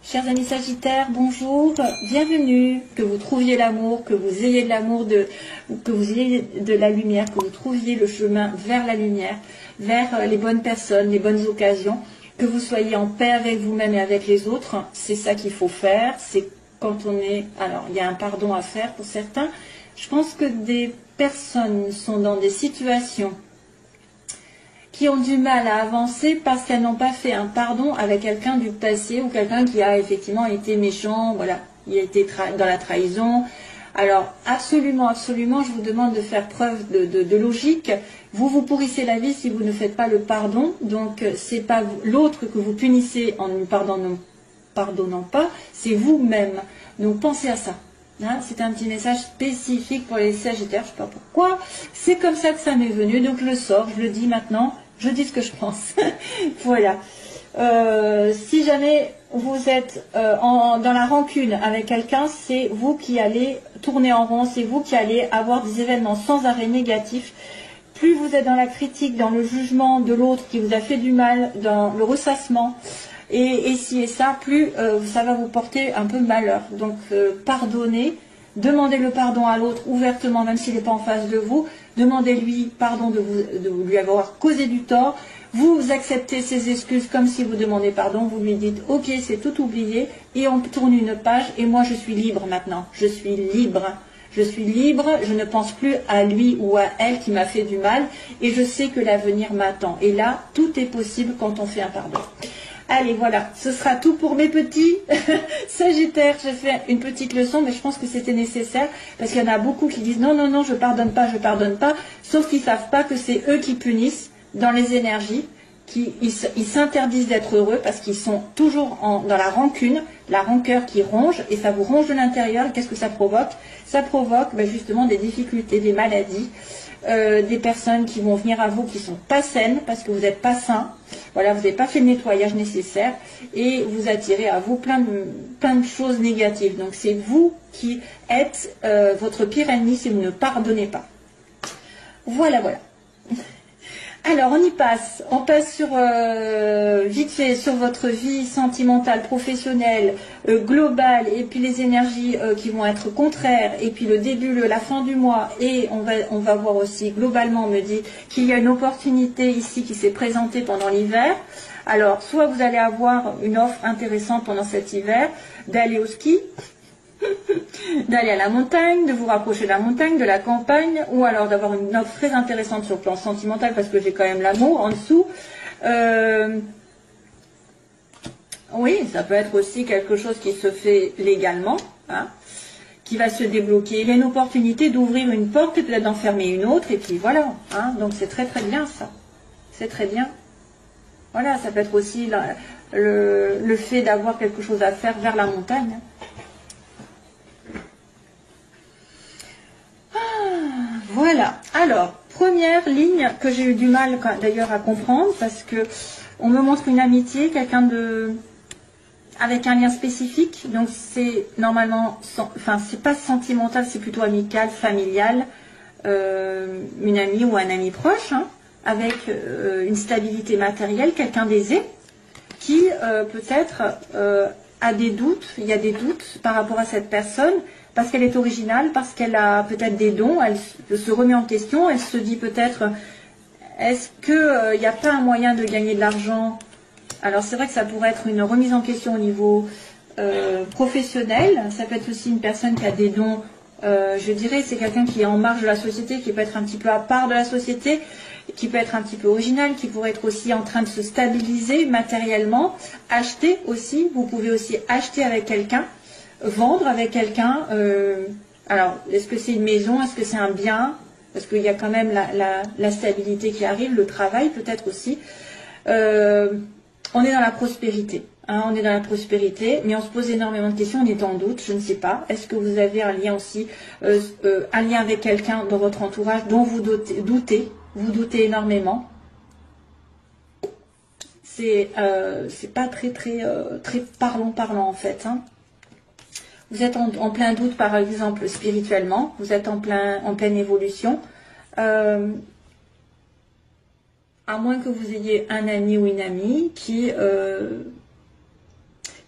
Chers amis Sagittaires, bonjour, bienvenue, que vous trouviez l'amour, que vous ayez de l'amour, que vous ayez de la lumière, que vous trouviez le chemin vers la lumière, vers les bonnes personnes, les bonnes occasions, que vous soyez en paix avec vous-même et avec les autres. C'est ça qu'il faut faire, c'est quand on est... Alors, il y a un pardon à faire pour certains. Je pense que des personnes sont dans des situations qui ont du mal à avancer parce qu'elles n'ont pas fait un pardon avec quelqu'un du passé ou quelqu'un qui a effectivement été méchant, voilà, il a été dans la trahison. Alors, absolument, absolument, je vous demande de faire preuve de logique. Vous pourrissez la vie si vous ne faites pas le pardon. Donc, c'est pas l'autre que vous punissez en ne pardonnant pas, c'est vous-même. Donc, pensez à ça. Hein, c'est un petit message spécifique pour les Sagittaires, je ne sais pas pourquoi. C'est comme ça que ça m'est venu, donc je le sors, je le dis maintenant. Je dis ce que je pense. Voilà. Si jamais vous êtes dans la rancune avec quelqu'un, c'est vous qui allez tourner en rond, c'est vous qui allez avoir des événements sans arrêt négatifs. Plus vous êtes dans la critique, dans le jugement de l'autre qui vous a fait du mal, dans le ressassement, et ci et ça, plus ça va vous porter un peu malheur. Donc pardonnez. Demandez le pardon à l'autre ouvertement, même s'il n'est pas en face de vous. Demandez-lui pardon de lui avoir causé du tort. Vous acceptez ses excuses comme si vous demandez pardon. Vous lui dites « Ok, c'est tout oublié » et on tourne une page et moi je suis libre maintenant. Je suis libre. Je suis libre, je ne pense plus à lui ou à elle qui m'a fait du mal et je sais que l'avenir m'attend. Et là, tout est possible quand on fait un pardon. Allez, voilà, ce sera tout pour mes petits Sagittaires. J'ai fait une petite leçon, mais je pense que c'était nécessaire, parce qu'il y en a beaucoup qui disent « Non, non, non, je pardonne pas, sauf qu'ils ne savent pas que c'est eux qui punissent dans les énergies, ils s'interdisent d'être heureux, parce qu'ils sont toujours dans la rancune, la rancœur qui ronge, et ça vous ronge de l'intérieur. Qu'est-ce que ça provoque? Ça provoque justement des difficultés, des maladies, des personnes qui vont venir à vous qui ne sont pas saines, parce que vous n'êtes pas sain. Voilà, vous n'avez pas fait le nettoyage nécessaire et vous attirez à vous plein de choses négatives. Donc c'est vous qui êtes votre pire ennemi si vous ne pardonnez pas. Voilà, voilà. Alors on y passe. On passe sur vite fait sur votre vie sentimentale, professionnelle, globale, et puis les énergies qui vont être contraires, et puis le début, la fin du mois, et on va voir aussi globalement, on me dit qu'il y a une opportunité ici qui s'est présentée pendant l'hiver. Alors soit vous allez avoir une offre intéressante pendant cet hiver, d'aller au ski, d'aller à la montagne, de vous rapprocher de la montagne, de la campagne, ou alors d'avoir une offre très intéressante sur le plan sentimental, parce que j'ai quand même l'amour en dessous. Oui, ça peut être aussi quelque chose qui se fait légalement, hein, qui va se débloquer. Il y a une opportunité d'ouvrir une porte et peut-être d'en fermer une autre, et puis voilà. Hein, donc c'est très très bien ça. C'est très bien. Voilà, ça peut être aussi le fait d'avoir quelque chose à faire vers la montagne. Voilà, alors, première ligne que j'ai eu du mal d'ailleurs à comprendre, parce que on me montre une amitié, quelqu'un avec un lien spécifique, donc c'est normalement, enfin c'est pas sentimental, c'est plutôt amical, familial, une amie ou un ami proche, hein, avec une stabilité matérielle, quelqu'un d'aisé, qui peut-être a des doutes, il y a des doutes par rapport à cette personne, parce qu'elle est originale, parce qu'elle a peut-être des dons, elle se remet en question, elle se dit peut-être, est-ce qu'il n'y a pas un moyen de gagner de l'argent? Alors c'est vrai que ça pourrait être une remise en question au niveau professionnel, ça peut être aussi une personne qui a des dons, je dirais c'est quelqu'un qui est en marge de la société, qui peut être un petit peu à part de la société, qui peut être un petit peu original, qui pourrait être aussi en train de se stabiliser matériellement, acheter aussi, vous pouvez aussi acheter avec quelqu'un, vendre avec quelqu'un, alors est-ce que c'est une maison, est-ce que c'est un bien, parce qu'il y a quand même la stabilité qui arrive, le travail peut-être aussi, on est dans la prospérité, hein, on est dans la prospérité, mais on se pose énormément de questions, on est en doute, je ne sais pas, est-ce que vous avez un lien aussi, un lien avec quelqu'un dans votre entourage dont vous vous doutez énormément, c'est pas très parlant en fait, hein. Vous êtes en plein doute, par exemple, spirituellement. Vous êtes en pleine évolution. À moins que vous ayez un ami ou une amie qui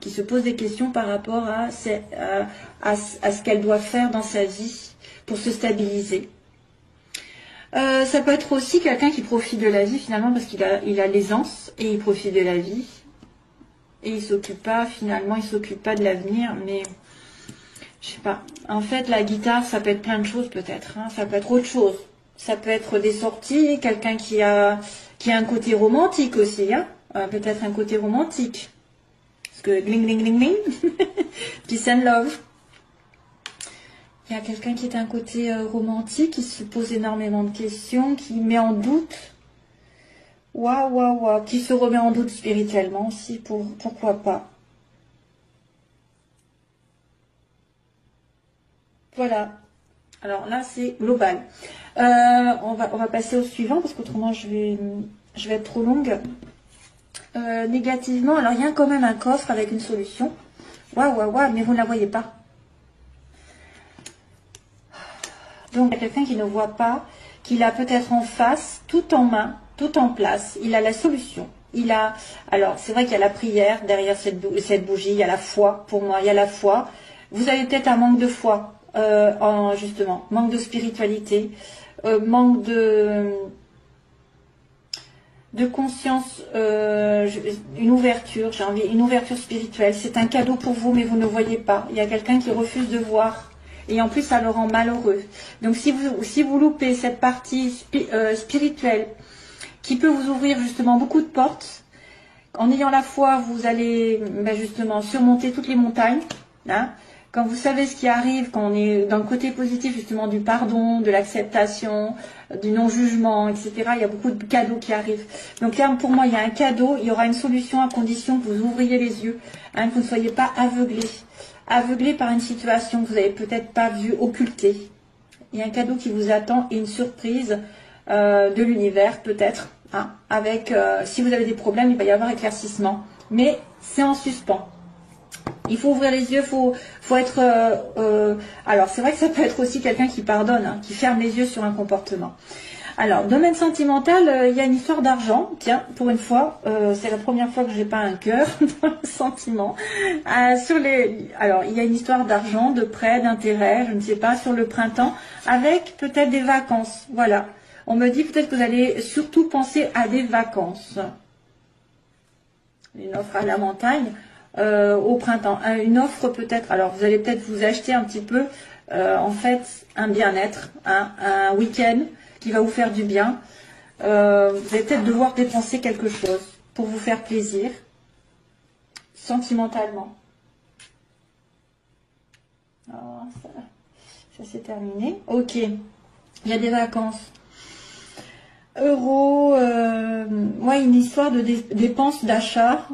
qui se pose des questions par rapport à ce qu'elle doit faire dans sa vie pour se stabiliser. Ça peut être aussi quelqu'un qui profite de la vie finalement parce qu'il a l'aisance et il profite de la vie et il s'occupe pas de l'avenir, mais je sais pas. En fait, la guitare, ça peut être plein de choses peut-être, hein. Ça peut être autre chose. Ça peut être des sorties, quelqu'un qui a un côté romantique aussi, hein. Peut-être un côté romantique. Parce que gling gling gling gling, peace and love. Il y a quelqu'un qui est un côté romantique, qui se pose énormément de questions, qui met en doute. Waouh, waouh, waouh. Qui se remet en doute spirituellement aussi, pourquoi pas. Voilà. Alors là, c'est global. On va passer au suivant, parce qu'autrement, je vais être trop longue. Négativement, alors il y a quand même un coffre avec une solution. Waouh, waouh, waouh, mais vous ne la voyez pas. Donc, il y a quelqu'un qui ne voit pas, qu'il a peut-être en face, tout en main, tout en place. Il a la solution. Alors, c'est vrai qu'il y a la prière derrière cette bougie, il y a la foi. Pour moi, il y a la foi. Vous avez peut-être un manque de foi, justement, manque de spiritualité, manque de conscience, une ouverture, une ouverture spirituelle. C'est un cadeau pour vous, mais vous ne voyez pas. Il y a quelqu'un qui refuse de voir. Et en plus, ça le rend malheureux. Donc, si vous loupez cette partie spirituelle qui peut vous ouvrir justement beaucoup de portes, en ayant la foi, vous allez justement surmonter toutes les montagnes. Hein. Quand vous savez ce qui arrive, quand on est dans le côté positif justement du pardon, de l'acceptation, du non-jugement, etc., il y a beaucoup de cadeaux qui arrivent. Donc là, pour moi, il y a un cadeau, il y aura une solution à condition que vous ouvriez les yeux, hein, que vous ne soyez pas aveuglé par une situation que vous n'avez peut-être pas vue, occultée. Il y a un cadeau qui vous attend et une surprise de l'univers peut-être. Hein, si vous avez des problèmes, il va y avoir éclaircissement. Mais c'est en suspens. Il faut ouvrir les yeux, faut être... alors c'est vrai que ça peut être aussi quelqu'un qui pardonne, hein, qui ferme les yeux sur un comportement. Alors, domaine sentimental, il y a une histoire d'argent. Tiens, pour une fois, c'est la première fois que j'ai pas un cœur dans le sentiment. Alors, il y a une histoire d'argent, de prêt, d'intérêt, je ne sais pas, sur le printemps, avec peut-être des vacances. Voilà. On me dit peut-être que vous allez surtout penser à des vacances. Une offre à la montagne au printemps. Une offre peut-être, alors vous allez peut-être vous acheter un petit peu, en fait, un bien-être, un week-end qui va vous faire du bien. Vous allez peut-être devoir dépenser quelque chose pour vous faire plaisir, sentimentalement. Alors, ça c'est terminé. Ok, il y a des vacances. Euros, ouais, une histoire de dépenses d'achat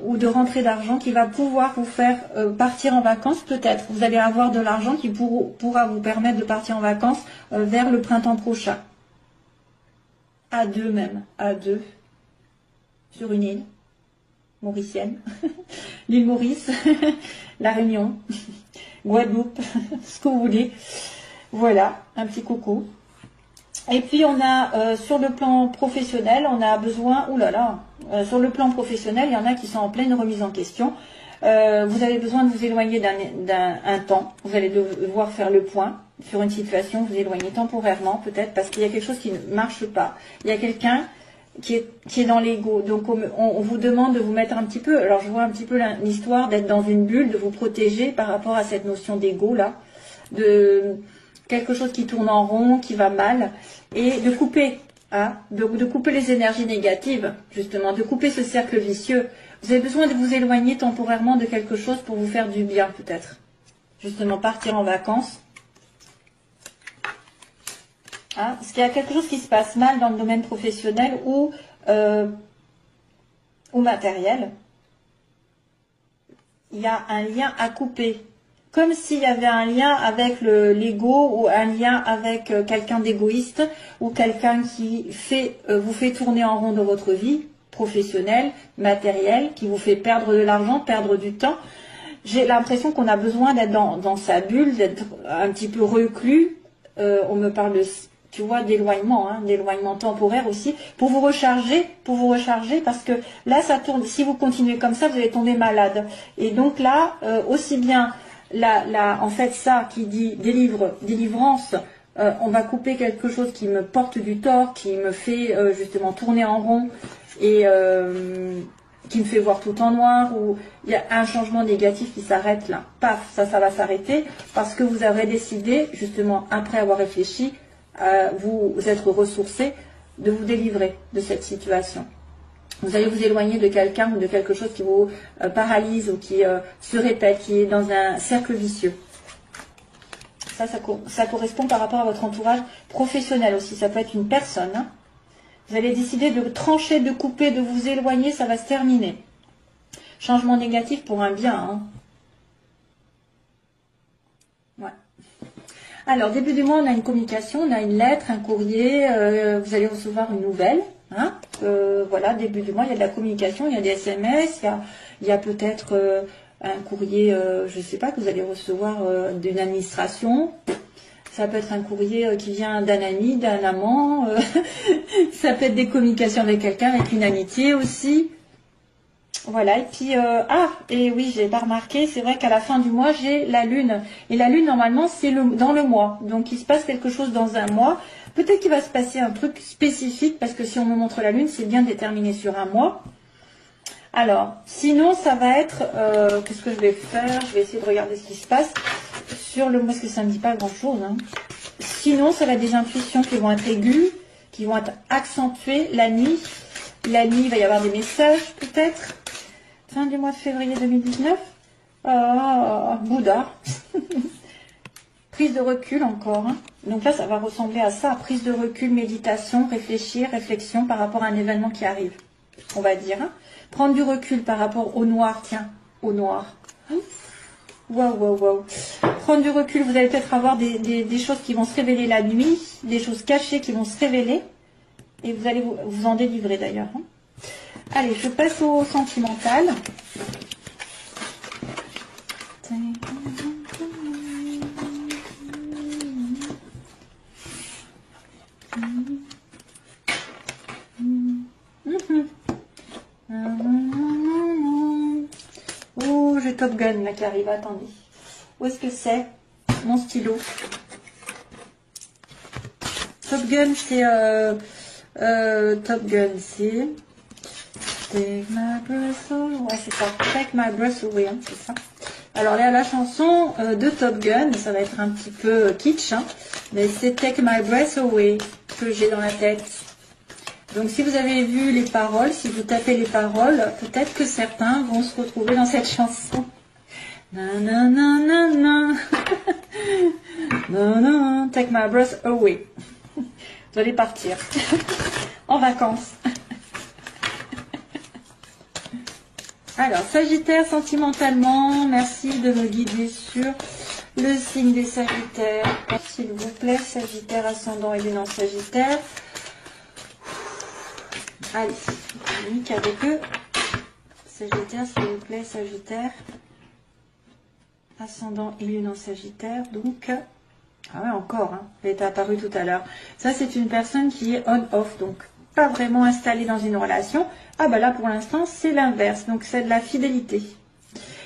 ou de rentrée d'argent qui va pouvoir vous faire partir en vacances peut-être. Vous allez avoir de l'argent qui pourra vous permettre de partir en vacances vers le printemps prochain. À deux même, à deux, sur une île mauricienne, l'île Maurice, La Réunion, Guadeloupe, ce que vous voulez. Voilà, un petit coucou. Et puis on a sur le plan professionnel, on a besoin, sur le plan professionnel, il y en a qui sont en pleine remise en question. Vous avez besoin de vous éloigner d'un temps. Vous allez devoir faire le point sur une situation, vous éloigner temporairement peut-être parce qu'il y a quelque chose qui ne marche pas. Il y a quelqu'un qui est dans l'ego. Donc on vous demande de vous mettre un petit peu, alors je vois un petit peu l'histoire d'être dans une bulle, de vous protéger par rapport à cette notion d'ego là, de quelque chose qui tourne en rond, qui va mal, et de couper, hein, de couper les énergies négatives, justement, de couper ce cercle vicieux. Vous avez besoin de vous éloigner temporairement de quelque chose pour vous faire du bien, peut-être. Justement, partir en vacances. Hein, parce qu'il y a quelque chose qui se passe mal dans le domaine professionnel ou matériel. Il y a un lien à couper. Comme s'il y avait un lien avec l'ego ou un lien avec quelqu'un d'égoïste ou quelqu'un qui vous fait tourner en rond dans votre vie professionnelle, matérielle, qui vous fait perdre de l'argent, perdre du temps. J'ai l'impression qu'on a besoin d'être dans sa bulle, d'être un petit peu reclus. On me parle de tu vois, d'éloignement, hein, d'éloignement temporaire aussi, pour vous recharger, parce que là, ça tourne. Si vous continuez comme ça, vous allez tomber malade. Et donc là, aussi bien, en fait, ça qui dit délivrance, on va couper quelque chose qui me porte du tort, qui me fait justement tourner en rond et qui me fait voir tout en noir, ou il y a un changement négatif qui s'arrête là. Paf, ça va s'arrêter parce que vous avez décidé, justement, après avoir réfléchi, vous être ressourcé, de vous délivrer de cette situation. Vous allez vous éloigner de quelqu'un ou de quelque chose qui vous paralyse ou qui se répète, qui est dans un cercle vicieux. Ça correspond par rapport à votre entourage professionnel aussi. Ça peut être une personne, hein. Vous allez décider de trancher, de couper, de vous éloigner, ça va se terminer. Changement négatif pour un bien, hein. Ouais. Alors, début du mois, on a une communication, on a une lettre, un courrier, vous allez recevoir une nouvelle. Hein. Voilà, début du mois, il y a de la communication, il y a des SMS, il y a peut-être un courrier, je ne sais pas, que vous allez recevoir d'une administration. Ça peut être un courrier qui vient d'un ami, d'un amant. Ça peut être des communications avec quelqu'un, avec une amitié aussi. Voilà, et puis, et oui, j'ai pas remarqué, c'est vrai qu'à la fin du mois, j'ai la lune. Et la lune, normalement, c'est dans le mois. Donc, il se passe quelque chose dans un mois. Peut-être qu'il va se passer un truc spécifique, parce que si on me montre la lune, c'est bien déterminé sur un mois. Alors, sinon, ça va être, qu'est-ce que je vais faire? Je vais essayer de regarder ce qui se passe sur le mois, parce que ça ne me dit pas grand-chose, hein. Sinon, ça va être des intuitions qui vont être aiguës, qui vont être accentuées la nuit. La nuit, il va y avoir des messages, peut-être. Fin du mois de février 2019. Bouddha. Prise de recul encore, hein. Donc là, ça va ressembler à ça. Prise de recul, méditation, réflexion par rapport à un événement qui arrive, on va dire, hein. Prendre du recul par rapport au noir, tiens, au noir. Waouh. Prendre du recul, vous allez peut-être avoir des choses qui vont se révéler la nuit, des choses cachées qui vont se révéler, et vous allez vous en délivrer d'ailleurs, hein. Allez, je passe au sentimental. Oh, j'ai Top Gun là qui arrive, attendez. Où est-ce que c'est? Mon stylo. Top Gun, c'est... Top Gun, c'est... Take my breath away. Ouais, c'est ça. Take my breath away, hein, c'est ça. Alors là, la chanson de Top Gun, ça va être un petit peu kitsch, hein, mais c'est Take my breath away que j'ai dans la tête. Donc si vous avez vu les paroles, si vous tapez les paroles, peut-être que certains vont se retrouver dans cette chanson. Nanana. Non, take my breath away. Vous allez partir en vacances. Alors, Sagittaire, sentimentalement, merci de me guider sur le signe des Sagittaires. S'il vous plaît, Sagittaire, ascendant et lune en Sagittaire. Allez, unique avec eux. Sagittaire, s'il vous plaît, Sagittaire. Ascendant et lune en Sagittaire, donc... Ah ouais, encore, hein, elle est apparue tout à l'heure. Ça, c'est une personne qui est on-off, donc pas vraiment installée dans une relation. Ah bah là, pour l'instant, c'est l'inverse, donc c'est de la fidélité.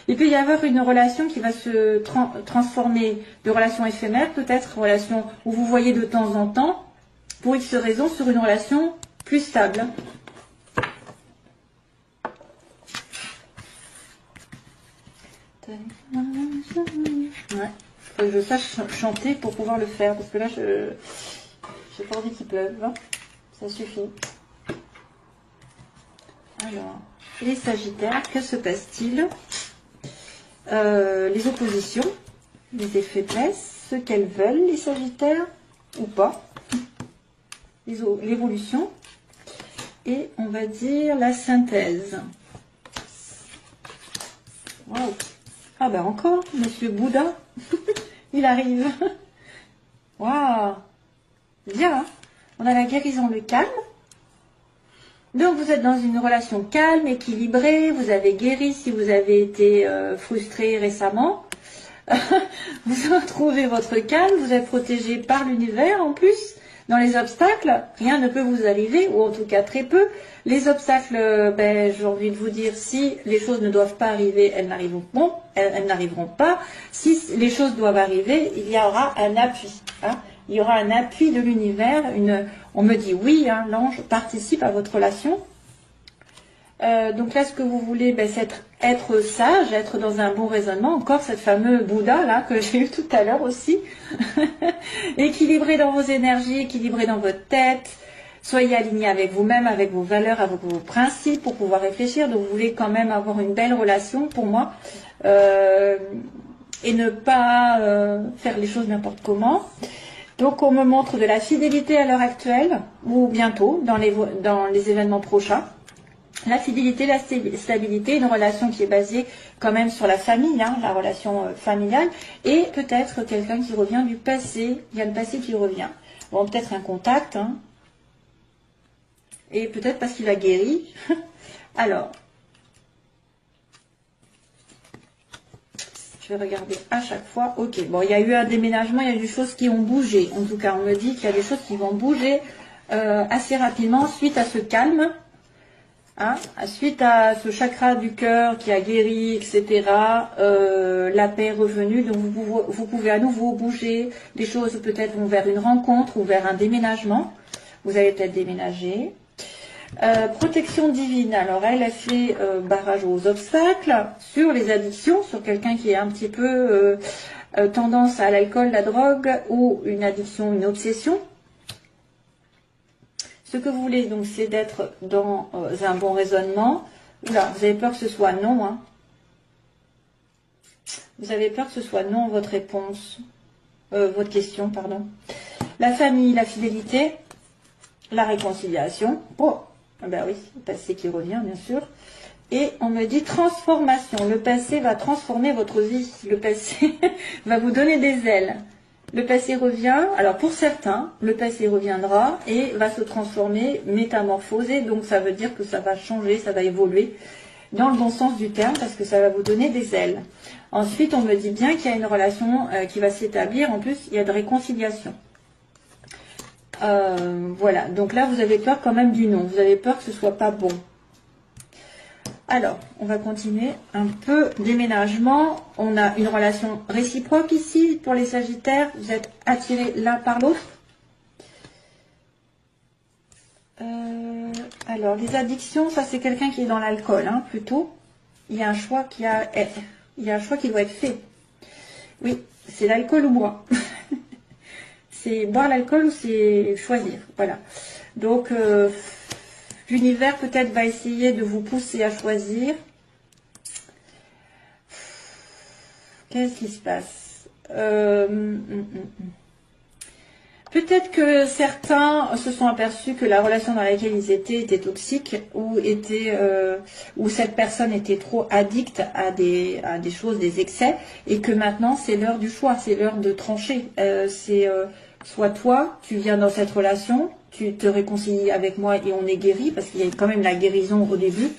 Il peut y avoir une relation qui va se transformer de relation éphémère, peut-être relation où vous voyez de temps en temps, pour X raisons, sur une relation plus stable. Ouais. Faut que je sache chanter pour pouvoir le faire, parce que là, j'ai pas envie qu'il pleuve, hein. Ça suffit. Alors, les Sagittaires, que se passe-t-il? Les oppositions, les effets de faiblesse, ce qu'elles veulent, les Sagittaires, ou pas. L'évolution. Et on va dire la synthèse. Wow. Ah ben encore, Monsieur Bouddha. Il arrive. Waouh. Bien. Hein, on a la guérison, le calme. Donc vous êtes dans une relation calme, équilibrée. Vous avez guéri si vous avez été frustré récemment. Vous retrouvez votre calme. Vous êtes protégé par l'univers en plus. Dans les obstacles, rien ne peut vous arriver, ou en tout cas très peu. Les obstacles, j'ai envie de vous dire, si les choses ne doivent pas arriver, elles n'arriveront pas. Si les choses doivent arriver, il y aura un appui. Hein. Il y aura un appui de l'univers. On me dit oui, hein, l'ange participe à votre relation. Donc là, ce que vous voulez, c'est être sage, être dans un bon raisonnement. Encore cette fameuse Bouddha là que j'ai eu tout à l'heure aussi. Équilibré dans vos énergies, équilibré dans votre tête. Soyez aligné avec vous-même, avec vos valeurs, avec vos principes pour pouvoir réfléchir. Donc vous voulez quand même avoir une belle relation pour moi et ne pas faire les choses n'importe comment. Donc on me montre de la fidélité à l'heure actuelle ou bientôt dans les événements prochains. La fidélité, la stabilité, une relation qui est basée quand même sur la famille, hein, la relation familiale, et peut-être quelqu'un qui revient du passé, il y a le passé qui revient. Bon, peut-être un contact, hein, et peut-être parce qu'il a guéri. Alors, je vais regarder à chaque fois. Ok, bon, il y a eu un déménagement, il y a eu des choses qui ont bougé. En tout cas, on me dit qu'il y a des choses qui vont bouger assez rapidement suite à ce calme. Hein, suite à ce chakra du cœur qui a guéri, etc., la paix est revenue, donc vous pouvez à nouveau bouger, les choses peut-être vont vers une rencontre ou vers un déménagement, vous allez peut-être déménager. Protection divine, alors elle a fait barrage aux obstacles, sur les addictions, sur quelqu'un qui est un petit peu tendance à l'alcool, la drogue, ou une addiction, une obsession. Ce que vous voulez, donc, c'est d'être dans un bon raisonnement. Oula, vous avez peur que ce soit non, hein. Vous avez peur que ce soit non, votre réponse, votre question, pardon. La famille, la fidélité, la réconciliation. Oh, ben oui, le passé qui revient, bien sûr. Et on me dit transformation. Le passé va transformer votre vie. Le passé va vous donner des ailes. Le passé revient, alors pour certains, le passé reviendra et va se transformer, métamorphoser, donc ça veut dire que ça va changer, ça va évoluer dans le bon sens du terme parce que ça va vous donner des ailes. Ensuite, on me dit bien qu'il y a une relation qui va s'établir, en plus il y a de réconciliation. Voilà, donc là vous avez peur quand même du non, vous avez peur que ce soit pas bon. Alors, on va continuer un peu. Déménagement, on a une relation réciproque ici pour les Sagittaires. Vous êtes attirés l'un par l'autre. Alors, les addictions, ça c'est quelqu'un qui est dans l'alcool, hein, plutôt. Il y a un choix qui doit être fait. Oui, c'est l'alcool ou boire. C'est boire l'alcool ou c'est choisir. Voilà. Donc, l'univers peut-être va essayer de vous pousser à choisir. Qu'est-ce qui se passe? Peut-être que certains se sont aperçus que la relation dans laquelle ils étaient était toxique ou cette personne était trop addicte à des choses, des excès, et que maintenant c'est l'heure du choix, c'est l'heure de trancher. Soit toi, tu viens dans cette relation, tu te réconcilies avec moi et on est guéri, parce qu'il y a quand même la guérison au début,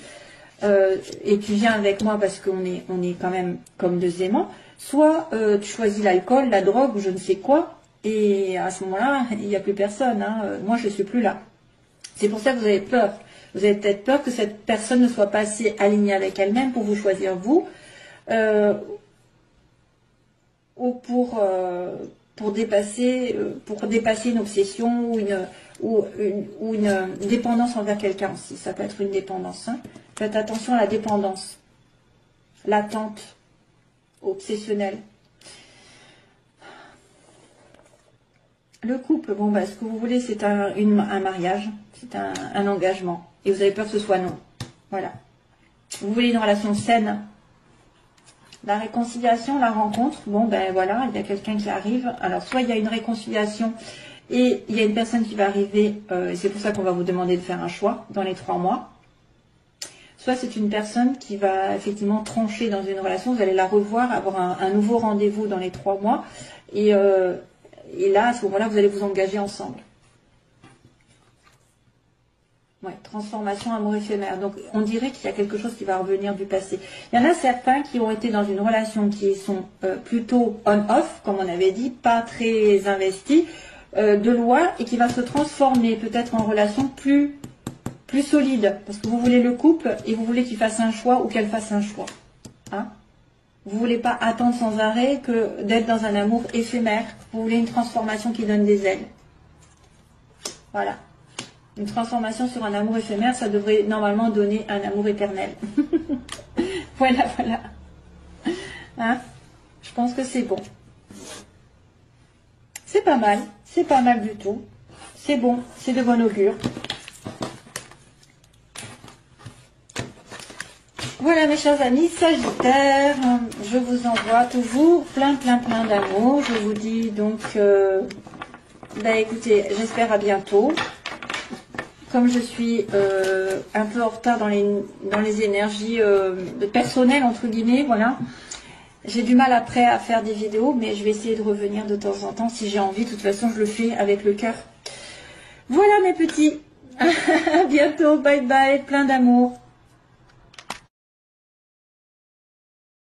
et tu viens avec moi parce qu'on est quand même comme deux aimants, soit tu choisis l'alcool, la drogue ou je ne sais quoi, et à ce moment-là, il n'y a plus personne, hein. Moi je ne suis plus là. C'est pour ça que vous avez peur. Vous avez peut-être peur que cette personne ne soit pas assez alignée avec elle-même pour vous choisir vous, ou pour dépasser une obsession ou une dépendance envers quelqu'un aussi. Ça peut être une dépendance. Hein. Faites attention à la dépendance, l'attente, obsessionnelle. Le couple, bon, ce que vous voulez, c'est un mariage, c'est un engagement. Et vous avez peur que ce soit non. Voilà. Vous voulez une relation saine. La réconciliation, la rencontre, bon, voilà, il y a quelqu'un qui arrive. Alors, soit il y a une réconciliation et il y a une personne qui va arriver, et c'est pour ça qu'on va vous demander de faire un choix dans les 3 mois. Soit c'est une personne qui va effectivement trancher dans une relation, vous allez la revoir, avoir un nouveau rendez-vous dans les 3 mois. Et là, à ce moment-là, vous allez vous engager ensemble. Ouais, transformation, amour éphémère. Donc, on dirait qu'il y a quelque chose qui va revenir du passé. Il y en a certains qui ont été dans une relation qui sont plutôt on-off, comme on avait dit, pas très investis, de loi et qui va se transformer peut-être en relation plus solide. Parce que vous voulez le couple et vous voulez qu'il fasse un choix ou qu'elle fasse un choix. Hein? Vous voulez pas attendre sans arrêt que d'être dans un amour éphémère. Vous voulez une transformation qui donne des ailes. Voilà. Une transformation sur un amour éphémère, ça devrait normalement donner un amour éternel. Voilà, voilà. Hein? Je pense que c'est bon. C'est pas mal du tout. C'est bon, c'est de bon augure. Voilà mes chers amis, Sagittaire, je vous envoie toujours plein d'amour. Je vous dis donc, écoutez, j'espère à bientôt. Comme je suis un peu en retard dans les énergies personnelles, entre guillemets, voilà. J'ai du mal après à faire des vidéos, mais je vais essayer de revenir de temps en temps si j'ai envie. De toute façon, je le fais avec le cœur. Voilà mes petits. À bientôt, bye bye, plein d'amour.